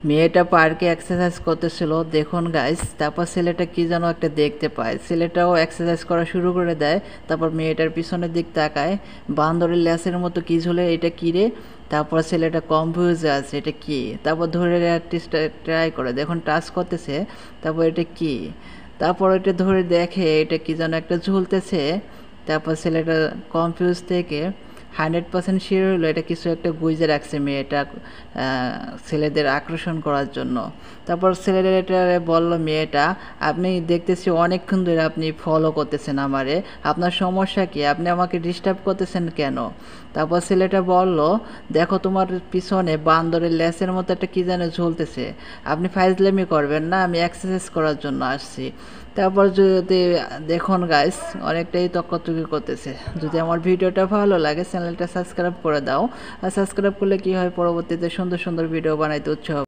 মেয়েটা পার্কে এক্সারসাইজ করতেছিল, দেখুন গাইস। তারপর ছেলেটা কি যেন একটা দেখতে পায়, ছেলেটাও এক্সারসাইজ করা শুরু করে দেয়। তারপর মেয়েটার পিছনের দিক তাকায়, বান্দরের ল্যাসের মতো কি ঝুলে, এটা কি রে? তারপর ছেলেটা কনফিউজে আছে, এটা কি? তারপর ধরে ট্রাই করে, দেখুন টাচ করতেছে। তারপর এটা কি? তারপর এটা ধরে দেখে এটা কি যেন একটা ঝুলতেছে। তারপর ছেলেটা কনফিউজ থেকে 100% শিওর হলো এটা কিছু একটা গুইজে রাখছে মেয়েটা ছেলেদের আকর্ষণ করার জন্য। তারপর ছেলেদের এটা বলল মেয়েটা, আপনি দেখতেছি অনেকক্ষণ ধরে আপনি ফলো করতেছেন আমারে, আপনার সমস্যা কি? আপনি আমাকে ডিস্টার্ব করতেছেন কেন? তারপর ছেলেটা বলল, দেখো তোমার পিছনে বান্দরের লেসের মতো একটা কি যেন ঝুলতেছে, আপনি ফাইজলামি করবেন না, আমি এক্সারসাইজ করার জন্য আসছি। তারপর যদি দেখুন গাইস, অনেকটাই তর্কতর্কি করতেছে। যদি আমার ভিডিওটা ভালো লাগে চ্যানেলটা সাবস্ক্রাইব করে দাও। আর সাবস্ক্রাইব করলে কি হয়, পরবর্তীতে সুন্দর সুন্দর ভিডিও বানাইতে উৎসাহ